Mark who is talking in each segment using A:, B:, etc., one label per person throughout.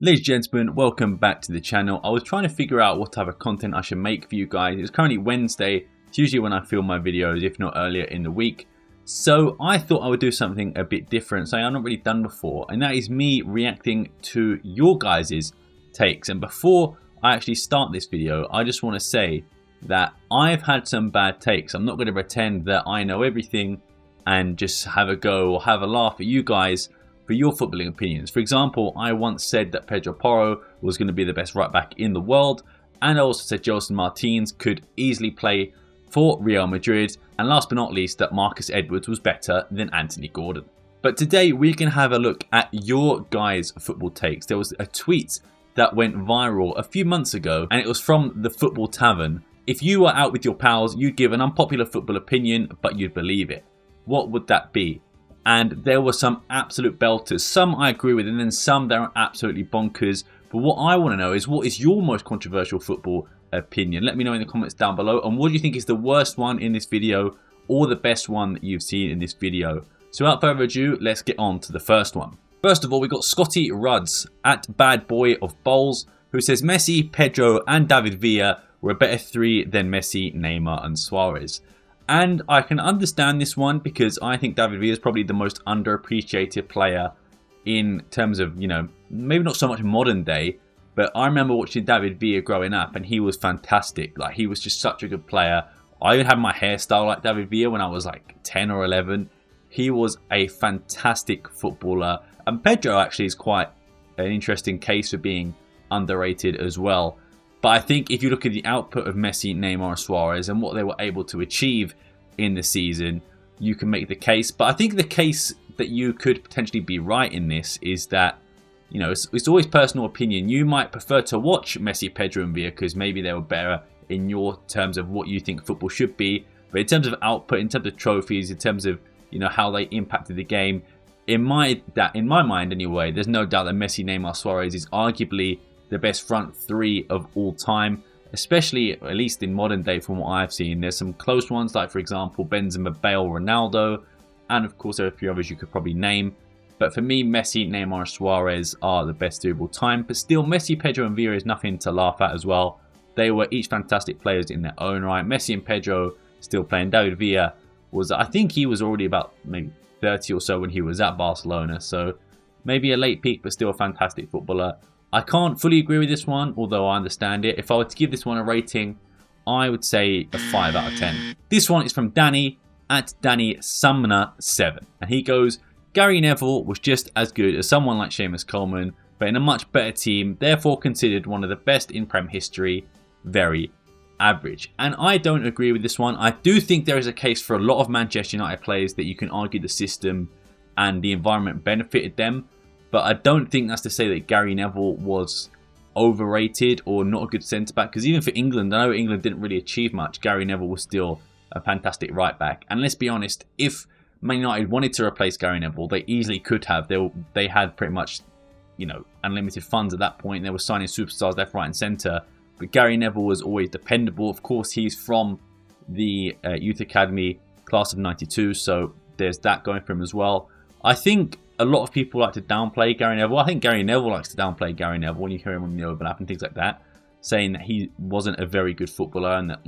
A: Ladies and gentlemen, welcome back to the channel. I was trying to figure out what type of content I should make for you guys. It's currently Wednesday. It's usually when I film my videos, if not earlier in the week. So I thought I would do something a bit different, something I've not really done before. And that is me reacting to your guys' takes. And before I actually start this video, I just want to say that I've had some bad takes. I'm not going to pretend that I know everything and just have a go or have a laugh at you guys for your footballing opinions. For example, I once said that Pedro Porro was going to be the best right back in the world, and I also said Joseph Martins could easily play for Real Madrid, and last but not least that Marcus Edwards was better than Anthony Gordon. But today we can have a look at your guys' football takes. There was a tweet that went viral a few months ago, and it was from the Football Tavern. If you were out with your pals, you'd give an unpopular football opinion, but you'd believe it. What would that be? And there were some absolute belters. Some I agree with, and then some that are absolutely bonkers. But what I want to know is, what is your most controversial football opinion? Let me know in the comments down below. And what do you think is the worst one in this video, or the best one that you've seen in this video? So without further ado, let's get on to the first one. First of all, we got Scotty Rudds at Bad Boy of Bowls, who says Messi, Pedro and David Villa were a better three than Messi, Neymar and Suarez. And I can understand this one because I think David Villa is probably the most underappreciated player in terms of, maybe not so much modern day, but I remember watching David Villa growing up and he was fantastic. Like, he was just such a good player. I even had my hairstyle like David Villa when I was like 10 or 11. He was a fantastic footballer. And Pedro actually is quite an interesting case for being underrated as well. But I think if you look at the output of Messi, Neymar and Suarez and what they were able to achieve in the season, you can make the case. But I think the case that you could potentially be right in this is that, it's always personal opinion. You might prefer to watch Messi, Pedro and Villa because maybe they were better in your terms of what you think football should be. But in terms of output, in terms of trophies, in terms of, how they impacted the game, in my mind anyway, there's no doubt that Messi, Neymar, Suarez is arguably the best front three of all time, especially at least in modern day from what I've seen. There's some close ones like, for example, Benzema, Bale, Ronaldo, and of course there are a few others you could probably name. But for me, Messi, Neymar and Suarez are the best three of all time. But still, Messi, Pedro and Villa is nothing to laugh at as well. They were each fantastic players in their own right. Messi and Pedro still playing. David Villa was, I think he was already about maybe 30 or so when he was at Barcelona. So maybe a late peak, but still a fantastic footballer. I can't fully agree with this one, although I understand it. If I were to give this one a rating, I would say a 5 out of 10. This one is from Danny at Danny Sumner 7. And he goes, Gary Neville was just as good as someone like Seamus Coleman, but in a much better team, therefore considered one of the best in Prem history. Very average. And I don't agree with this one. I do think there is a case for a lot of Manchester United players that you can argue the system and the environment benefited them. But I don't think that's to say that Gary Neville was overrated or not a good centre-back. Because even for England, I know England didn't really achieve much. Gary Neville was still a fantastic right-back. And let's be honest, if Man United wanted to replace Gary Neville, they easily could have. They had pretty much, unlimited funds at that point. They were signing superstars left, right and centre. But Gary Neville was always dependable. Of course, he's from the Youth Academy class of 92. So there's that going for him as well. I think a lot of people like to downplay Gary Neville. I think Gary Neville likes to downplay Gary Neville when you hear him on the overlap and things like that, saying that he wasn't a very good footballer and that,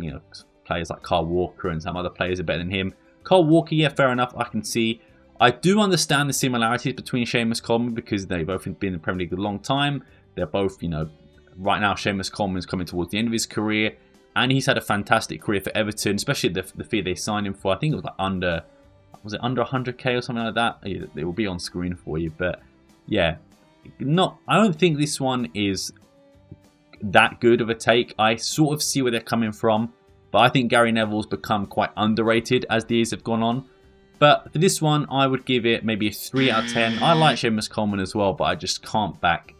A: players like Carl Walker and some other players are better than him. Carl Walker, yeah, fair enough, I can see. I do understand the similarities between Seamus Coleman because they've both been in the Premier League a long time. They're both, right now Seamus Coleman's coming towards the end of his career and he's had a fantastic career for Everton, especially the fee they signed him for. I think it was like under 100k or something like that? It will be on screen for you. But yeah, I don't think this one is that good of a take. I sort of see where they're coming from, but I think Gary Neville's become quite underrated as the years have gone on. But for this one, I would give it maybe a 3 out of 10. I like Seamus Coleman as well, but I just can't back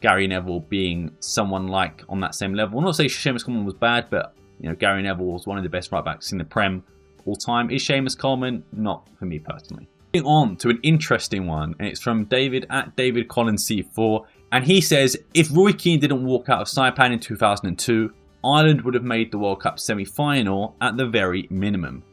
A: Gary Neville being someone like on that same level. I'm not saying Seamus Coleman was bad, but Gary Neville was one of the best right backs in the Prem all time. Is Seamus Coleman? Not for me personally. Moving on to an interesting one, and it's from David at David Collins C4, and he says, if Roy Keane didn't walk out of Saipan in 2002, Ireland would have made the World Cup semi-final at the very minimum.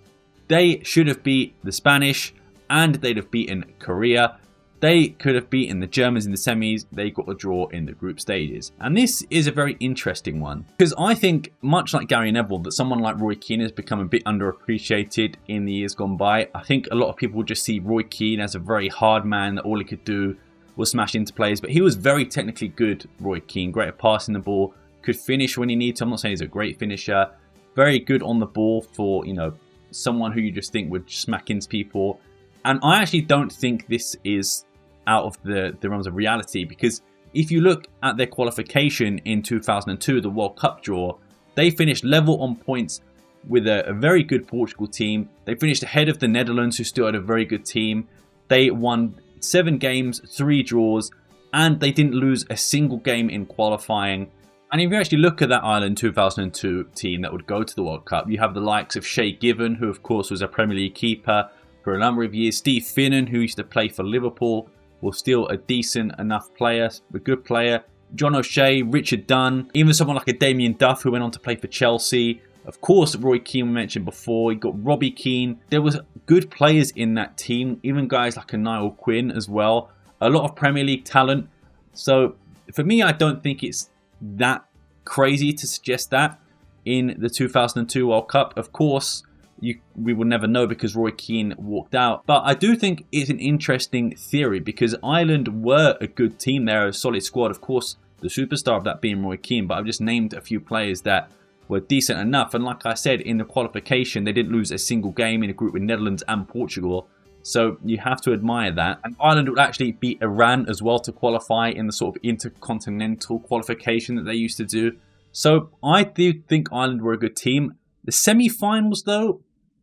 A: They should have beat the Spanish and they'd have beaten Korea. They could have beaten the Germans in the semis. They got a draw in the group stages. And this is a very interesting one because I think, much like Gary Neville, that someone like Roy Keane has become a bit underappreciated in the years gone by. I think a lot of people just see Roy Keane as a very hard man that all he could do was smash into players. But he was very technically good, Roy Keane. Great at passing the ball. Could finish when he needs to. I'm not saying he's a great finisher. Very good on the ball for, you know, someone who you just think would smack into people. And I actually don't think this is out of the realms of reality, because if you look at their qualification in 2002, the World Cup draw, they finished level on points with a very good Portugal team. They finished ahead of the Netherlands, who still had a very good team. They won 7 games, 3 draws, and they didn't lose a single game in qualifying. And if you actually look at that Ireland 2002 team that would go to the World Cup, you have the likes of Shay Given, who of course was a Premier League keeper for a number of years. Steve Finnan, who used to play for Liverpool, was still a decent enough player, a good player. John O'Shea, Richard Dunn, even someone like a Damien Duff, who went on to play for Chelsea. Of course, Roy Keane we mentioned before. You got Robbie Keane. There was good players in that team, even guys like a Niall Quinn as well. A lot of Premier League talent. So for me, I don't think it's that crazy to suggest that in the 2002 World Cup. Of course, we will never know because Roy Keane walked out. But I do think it's an interesting theory because Ireland were a good team there, a solid squad. Of course, the superstar of that being Roy Keane. But I've just named a few players that were decent enough. And like I said, in the qualification, they didn't lose a single game in a group with Netherlands and Portugal. So you have to admire that. And Ireland would actually beat Iran as well to qualify in the sort of intercontinental qualification that they used to do. So I do think Ireland were a good team. The semi-finals, though,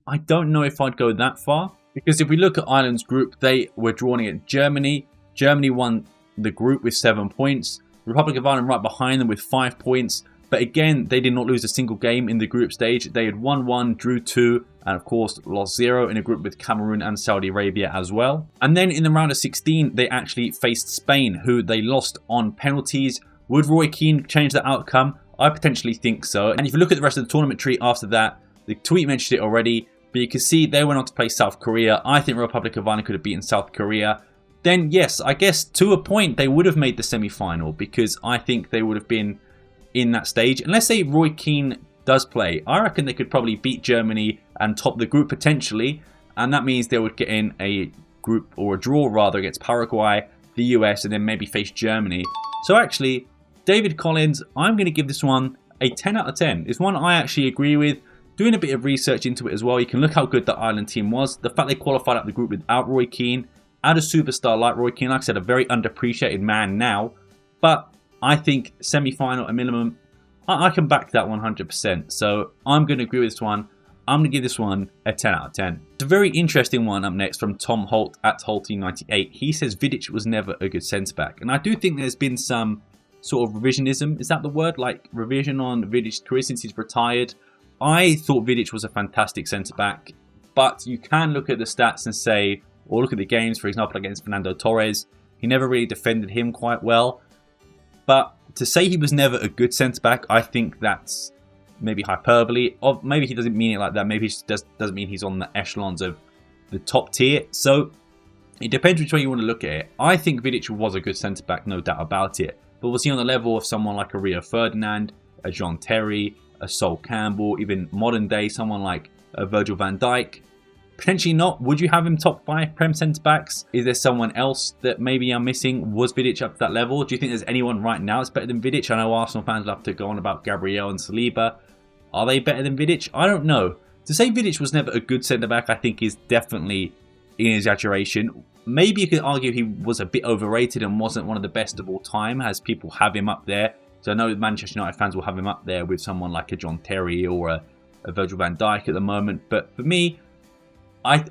A: I don't know if I'd go that far. Because if we look at Ireland's group, they were drawing at Germany. Germany won the group with 7 points. The Republic of Ireland right behind them with 5 points. But again, they did not lose a single game in the group stage. They had won 1, drew 2, and of course lost 0 in a group with Cameroon and Saudi Arabia as well. And then in the round of 16, they actually faced Spain, who they lost on penalties. Would Roy Keane change the outcome? I potentially think so. And if you look at the rest of the tournament tree after that, the tweet mentioned it already, but you can see they went on to play South Korea. I think the Republic of Ireland could have beaten South Korea. Then yes, I guess to a point they would have made the semi-final, because I think they would have been in that stage. And let's say Roy Keane does play, I reckon they could probably beat Germany and top the group potentially, and that means they would get in a group, or a draw rather, against Paraguay, the US, and then maybe face Germany. So actually, David Collins, I'm going to give this one a 10 out of 10. It's one I actually agree with. Doing a bit of research into it as well, you can look how good the Ireland team was. The fact they qualified out the group without Roy Keane, add a superstar like Roy Keane, like I said, a very underappreciated man now, but I think semi-final at minimum, I can back that 100%. So I'm going to agree with this one. I'm going to give this one a 10 out of 10. It's a very interesting one up next from Tom Holt at Holty98. He says Vidic was never a good centre-back. And I do think there's been some sort of revisionism. Is that the word? Like revision on Vidic's career since he's retired. I thought Vidic was a fantastic centre-back. But you can look at the stats and say, or look at the games, for example, against Fernando Torres. He never really defended him quite well. But to say he was never a good centre-back, I think that's maybe hyperbole. Or maybe he doesn't mean it like that. Maybe he just doesn't mean he's on the echelons of the top tier. So it depends which way you want to look at it. I think Vidic was a good centre-back, no doubt about it. But was he on the level of someone like a Rio Ferdinand, a John Terry, a Sol Campbell, even modern day someone like Virgil van Dijk? Potentially not. Would you have him top 5 Prem centre-backs? Is there someone else that maybe I'm missing? Was Vidic up to that level? Do you think there's anyone right now that's better than Vidic? I know Arsenal fans love to go on about Gabriel and Saliba. Are they better than Vidic? I don't know. To say Vidic was never a good centre-back, I think is definitely an exaggeration. Maybe you could argue he was a bit overrated and wasn't one of the best of all time, as people have him up there. So I know Manchester United fans will have him up there with someone like a John Terry or a Virgil van Dijk at the moment. But for me, I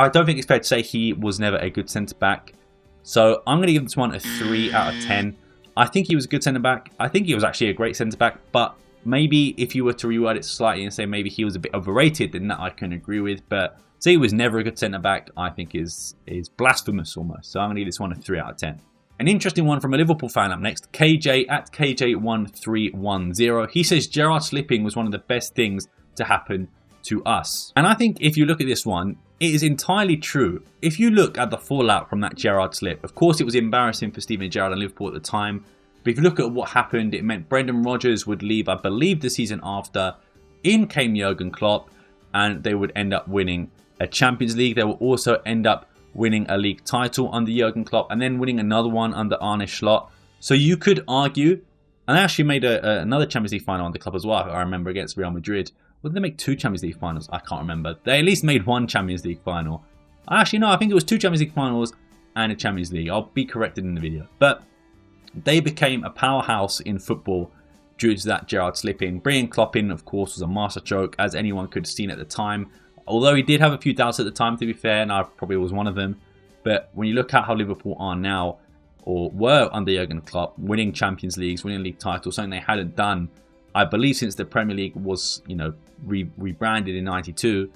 A: don't think it's fair to say he was never a good centre-back. So I'm going to give this one a 3 out of 10. I think he was a good centre-back. I think he was actually a great centre-back. But maybe if you were to reword it slightly and say maybe he was a bit overrated, then that I can agree with. But say he was never a good centre-back, I think is blasphemous almost. So I'm going to give this one a 3 out of 10. An interesting one from a Liverpool fan up next. KJ at KJ1310. He says Gerrard slipping was one of the best things to happen to us. And I think if you look at this one, it is entirely true. If you look at the fallout from that Gerrard slip, of course it was embarrassing for Steven Gerrard and Liverpool at the time. But if you look at what happened, it meant Brendan Rodgers would leave, I believe, the season after. In came Jurgen Klopp, and they would end up winning a Champions League. They will also end up winning a league title under Jurgen Klopp, and then winning another one under Arne Slot. So you could argue, and they actually made another Champions League final under Klopp as well, I remember, against Real Madrid. Or did they make 2 Champions League finals? I can't remember. They at least made 1 Champions League final. Actually, no, I think it was 2 Champions League finals and a Champions League. I'll be corrected in the video. But they became a powerhouse in football due to that Gerrard slipping. Bringing Klopp in, of course, was a masterstroke, as anyone could have seen at the time. Although he did have a few doubts at the time, to be fair, and I probably was one of them. But when you look at how Liverpool are now, or were under Jurgen Klopp, winning Champions Leagues, winning league titles, something they hadn't done, I believe, since the Premier League was, rebranded in '92.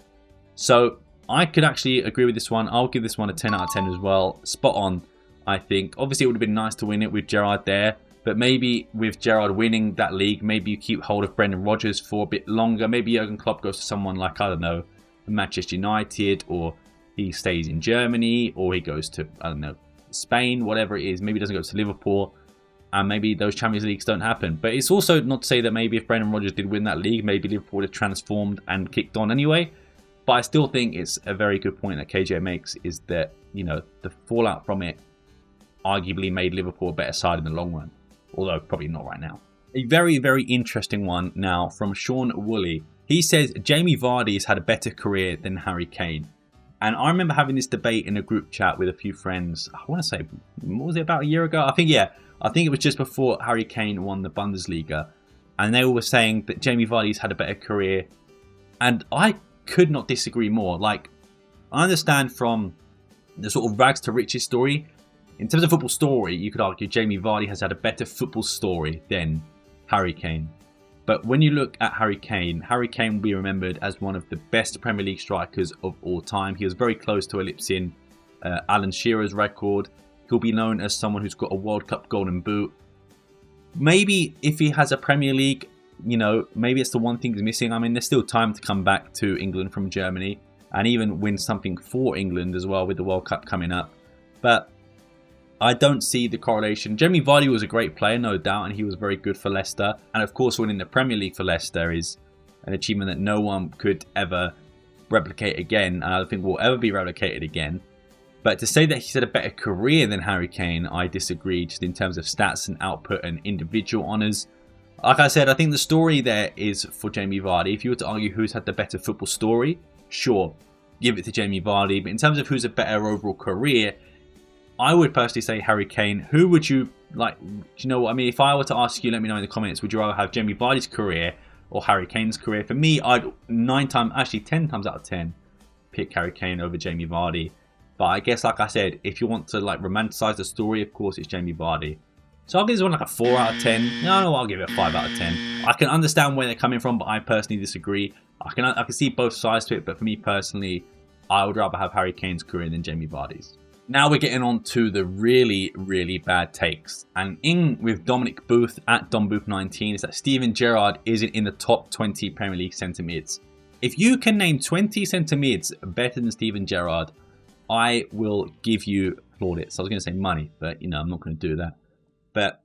A: So I could actually agree with this one. I'll give this one a 10 out of 10 as well. Spot on, I think. Obviously, it would have been nice to win it with Gerrard there. But maybe with Gerrard winning that league, maybe you keep hold of Brendan Rodgers for a bit longer. Maybe Jurgen Klopp goes to someone like, I don't know, Manchester United, or he stays in Germany, or he goes to, I don't know, Spain, whatever it is. Maybe he doesn't go to Liverpool, and maybe those Champions Leagues don't happen. But it's also not to say that maybe if Brendan Rodgers did win that league, maybe Liverpool would have transformed and kicked on anyway. But I still think it's a very good point that KJ makes, is that, the fallout from it arguably made Liverpool a better side in the long run. Although probably not right now. A very, very interesting one now from Sean Woolley. He says Jamie Vardy has had a better career than Harry Kane. And I remember having this debate in a group chat with a few friends. I want to say, what was it, about a year ago? I think it was just before Harry Kane won the Bundesliga. And they all were saying that Jamie Vardy's had a better career. And I could not disagree more. Like, I understand from the sort of rags to riches story. In terms of football story, you could argue Jamie Vardy has had a better football story than Harry Kane. But when you look at Harry Kane will be remembered as one of the best Premier League strikers of all time. He was very close to eclipsing Alan Shearer's record. He'll be known as someone who's got a World Cup Golden Boot. Maybe if he has a Premier League, maybe it's the one thing he's missing. I mean, there's still time to come back to England from Germany and even win something for England as well with the World Cup coming up. But I don't see the correlation. Jamie Vardy was a great player, no doubt, and he was very good for Leicester. And of course, winning the Premier League for Leicester is an achievement that no one could ever replicate again, and I don't think will ever be replicated again. But to say that he's had a better career than Harry Kane, I disagree, just in terms of stats and output and individual honours. Like I said, I think the story there is for Jamie Vardy. If you were to argue who's had the better football story, sure, give it to Jamie Vardy. But in terms of who's a better overall career, I would personally say Harry Kane. Who would you like? Do you know what I mean? If I were to ask you, let me know in the comments. Would you rather have Jamie Vardy's career or Harry Kane's career? For me, I'd 10 times out of 10 pick Harry Kane over Jamie Vardy. But I guess, like I said, if you want to like romanticize the story, of course, it's Jamie Vardy. So I'll give this one like a 4 out of 10. No, I'll give it a 5 out of 10. I can understand where they're coming from, but I personally disagree. I can see both sides to it, but for me personally, I would rather have Harry Kane's career than Jamie Vardy's. Now we're getting on to the really, really bad takes. And in with Dominic Booth at DomBooth19 is that Steven Gerrard isn't in the top 20 Premier League centre mids. If you can name 20 centre mids better than Steven Gerrard, I will give you plaudits. I was going to say money, but I'm not going to do that. But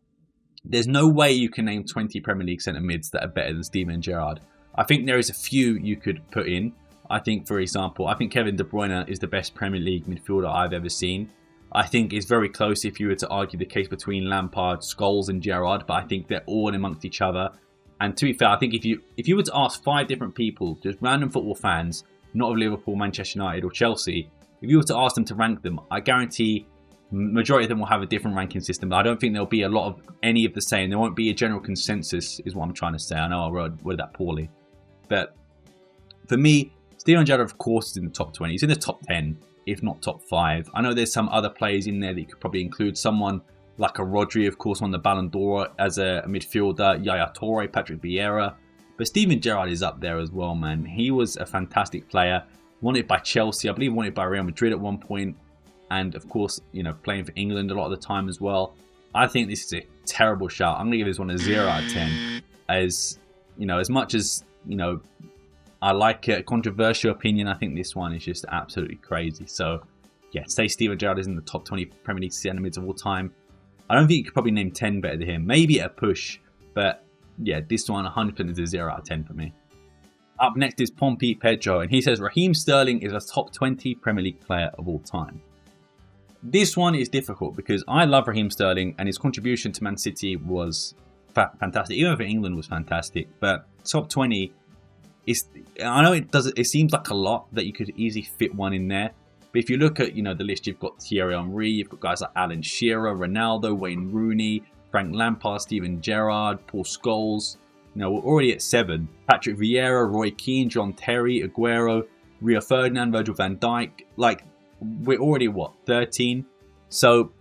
A: there's no way you can name 20 Premier League centre mids that are better than Steven Gerrard. I think there is a few you could put in. I think, for example, Kevin De Bruyne is the best Premier League midfielder I've ever seen. I think it's very close if you were to argue the case between Lampard, Scholes and Gerrard, but I think they're all in amongst each other. And to be fair, I think if you were to ask 5 different people, just random football fans, not of Liverpool, Manchester United or Chelsea, if you were to ask them to rank them, I guarantee majority of them will have a different ranking system. But I don't think there'll be a lot of any of the same. There won't be a general consensus, is what I'm trying to say. I know I worded that poorly. But for me, Steven Gerrard, of course, is in the top 20. He's in the top 10, if not top 5. I know there's some other players in there that you could probably include. Someone like a Rodri, of course, won the Ballon d'Or as a midfielder. Yaya Toure, Patrick Vieira. But Steven Gerrard is up there as well, man. He was a fantastic player. Wanted by Chelsea. I believe wanted by Real Madrid at one point. And, of course, playing for England a lot of the time as well. I think this is a terrible shout. I'm going to give this one a 0 out of 10. As much as, I like it. Controversial opinion. I think this one is just absolutely crazy. So, yeah, say Steven Gerrard is in the top 20 Premier League centre mids of all time. I don't think you could probably name 10 better than him. Maybe at a push. But, yeah, this one 100% is a 0 out of 10 for me. Up next is Pompey Pedro. And he says Raheem Sterling is a top 20 Premier League player of all time. This one is difficult because I love Raheem Sterling. And his contribution to Man City was fantastic. Even for England was fantastic. But top 20... I know it seems like a lot that you could easily fit one in there. But if you look at, the list, you've got Thierry Henry, you've got guys like Alan Shearer, Ronaldo, Wayne Rooney, Frank Lampard, Steven Gerrard, Paul Scholes. We're already at 7. Patrick Vieira, Roy Keane, John Terry, Aguero, Rio Ferdinand, Virgil van Dijk. Like, we're already, 13? So,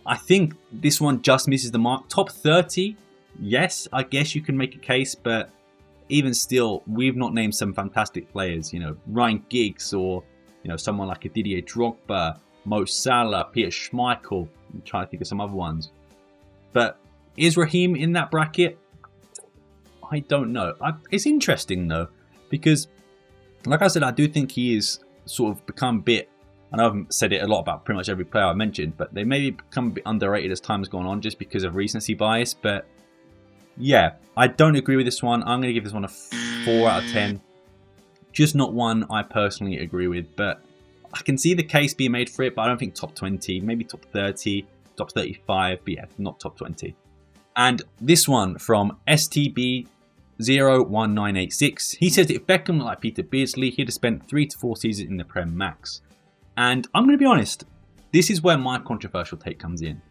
A: I think this one just misses the mark. Top 30? Yes, I guess you can make a case, but... even still, we've not named some fantastic players, Ryan Giggs or, someone like a Didier Drogba, Mo Salah, Peter Schmeichel. I'm trying to think of some other ones. But is Raheem in that bracket? I don't know. It's interesting though, because like I said, I do think he is sort of become a bit, I know I've said it a lot about pretty much every player I mentioned, but they maybe become a bit underrated as time has gone on just because of recency bias. But yeah, I don't agree with this one. I'm going to give this one a 4 out of 10. Just not one I personally agree with. But I can see the case being made for it, but I don't think top 20. Maybe top 30, top 35. But yeah, not top 20. And this one from STB01986. He says if Beckham looked like Peter Beardsley, he'd have spent 3 to 4 seasons in the Prem max. And I'm going to be honest. This is where my controversial take comes in.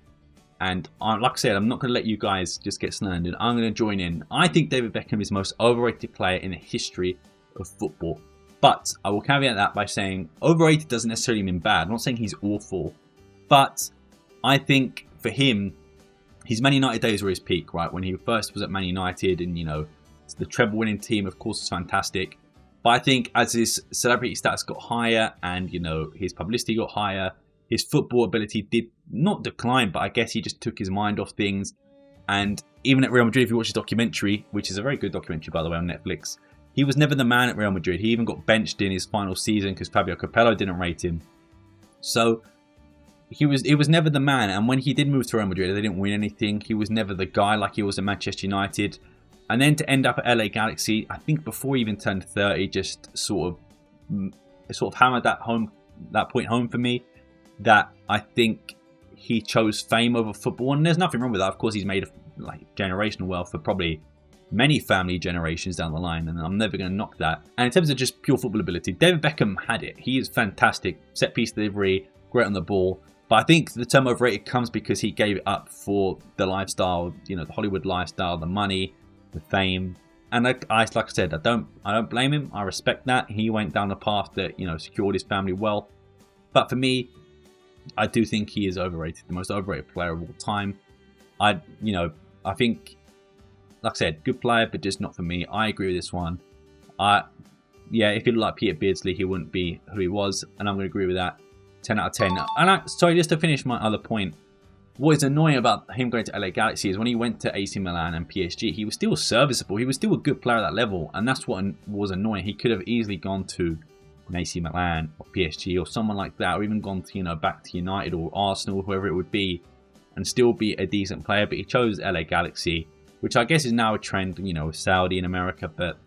A: And like I said, I'm not going to let you guys just get slandered. I'm going to join in. I think David Beckham is the most overrated player in the history of football. But I will caveat that by saying overrated doesn't necessarily mean bad. I'm not saying he's awful. But I think for him, his Man United days were his peak, right? When he first was at Man United and, the treble winning team, of course, was fantastic. But I think as his celebrity status got higher and, his publicity got higher, his football ability did not decline, but I guess he just took his mind off things. And even at Real Madrid, if you watch his documentary, which is a very good documentary, by the way, on Netflix, he was never the man at Real Madrid. He even got benched in his final season because Fabio Capello didn't rate him. So he was never the man. And when he did move to Real Madrid, they didn't win anything. He was never the guy like he was at Manchester United. And then to end up at LA Galaxy, I think before he even turned 30, just sort of hammered that point home for me. That I think he chose fame over football, and there's nothing wrong with that. Of course, he's made generational wealth for probably many family generations down the line, and I'm never going to knock that. And in terms of just pure football ability, David Beckham had it. He is fantastic, set piece delivery, great on the ball. But I think the term overrated comes because he gave it up for the lifestyle, the Hollywood lifestyle, the money, the fame. And like I said, I don't blame him. I respect that. He went down the path that secured his family wealth. But for me, I do think he is overrated, the most overrated player of all time. I think, like I said, good player, but just not for me. I agree with this one. If he looked like Peter Beardsley, he wouldn't be who he was, and I'm going to agree with that. 10 out of 10. And sorry, just to finish my other point, what is annoying about him going to LA Galaxy is when he went to AC Milan and PSG, he was still serviceable. He was still a good player at that level, and that's what was annoying. He could have easily gone to AC Milan or PSG or someone like that, or even gone to back to United or Arsenal, whoever it would be, and still be a decent player. But he chose LA Galaxy, which I guess is now a trend, with Saudi in America. But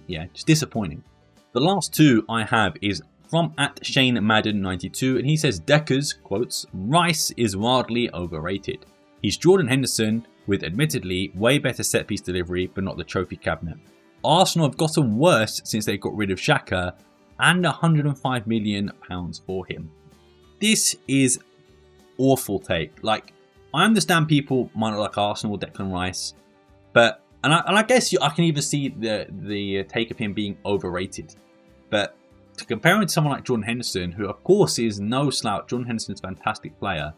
A: yeah, just disappointing. The last two I have is from @ShaneMadden92, and he says Decker's quotes, "Rice is wildly overrated. He's Jordan Henderson with admittedly way better set piece delivery, but not the trophy cabinet. Arsenal have gotten worse since they got rid of Xhaka, and £105 million for him." This is awful take. Like, I understand people might not like Arsenal or Declan Rice, but and I guess I can even see the take of him being overrated. But to compare him to someone like Jordan Henderson, who of course is no slouch, Jordan Henderson's a fantastic player,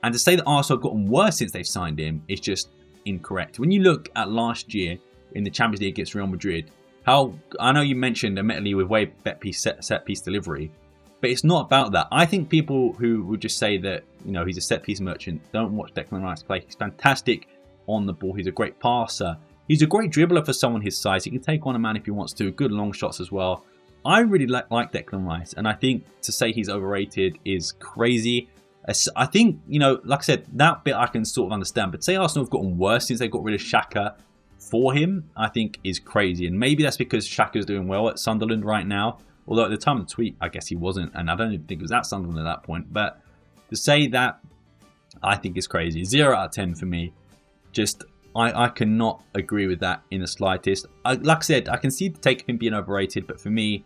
A: and to say that Arsenal have gotten worse since they've signed him is just incorrect. When you look at last year in the Champions League against Real Madrid, how I know you mentioned admittedly with way set piece delivery, but it's not about that. I think people who would just say that he's a set piece merchant don't watch Declan Rice play. He's fantastic on the ball. He's a great passer. He's a great dribbler for someone his size. He can take on a man if he wants to. Good long shots as well. I really like Declan Rice, and I think to say he's overrated is crazy. I think, you know, like I said, that bit I can sort of understand. But say Arsenal have gotten worse since they got rid of Xhaka for him, I think is crazy. And maybe that's because Xhaka's doing well at Sunderland right now. Although at the time of the tweet, I guess he wasn't. And I don't even think it was at Sunderland at that point. But to say that, I think is crazy. 0 out of 10 for me. Just, I cannot agree with that in the slightest. Like I said, I can see the take of him being overrated. But for me,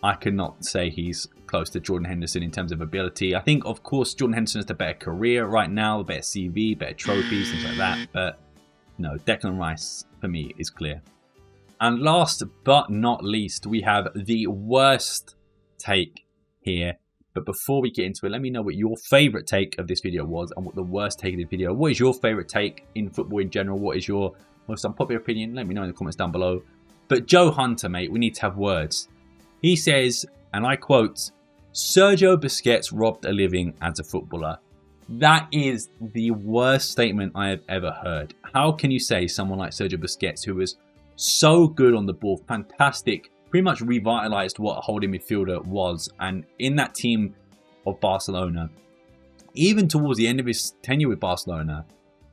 A: I cannot say he's close to Jordan Henderson in terms of ability. I think, of course, Jordan Henderson has the better career right now, the better CV, better trophies, things like that. But no, Declan Rice, for me, is clear. And last but not least, we have the worst take here. But before we get into it, let me know what your favourite take of this video was and what the worst take of this video. What is your favourite take in football in general? What is your most unpopular opinion? Let me know in the comments down below. But Joe Hunter, mate, we need to have words. He says, and I quote, "Sergio Busquets robbed a living as a footballer." That is the worst statement I have ever heard. How can you say someone like Sergio Busquets, who was so good on the ball, fantastic, pretty much revitalised what a holding midfielder was, and in that team of Barcelona, even towards the end of his tenure with Barcelona,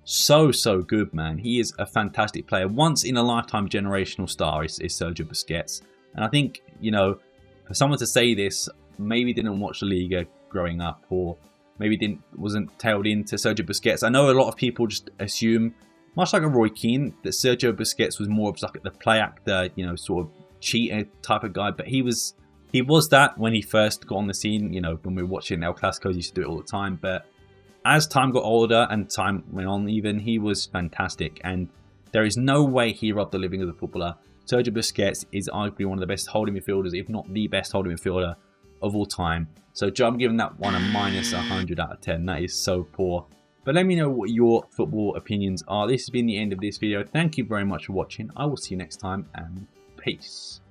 A: so good, man. He is a fantastic player. Once in a lifetime generational star is Sergio Busquets. And I think, you know, for someone to say this, maybe didn't watch the Liga growing up, or maybe wasn't tailed into Sergio Busquets. I know a lot of people just assume, much like a Roy Keane, that Sergio Busquets was more of like the play actor, you know, sort of cheater type of guy. But he was that when he first got on the scene. You know, when we were watching El Clasico, he used to do it all the time. But as time got older and time went on, even, he was fantastic. And there is no way he robbed the living as a footballer. Sergio Busquets is arguably one of the best holding midfielders, if not the best holding midfielder of all time. So Joe, I'm giving that one a minus 100 out of 10. That is so poor. But let me know what your football opinions are. This has been the end of this video. Thank you very much for watching. I will see you next time, and peace.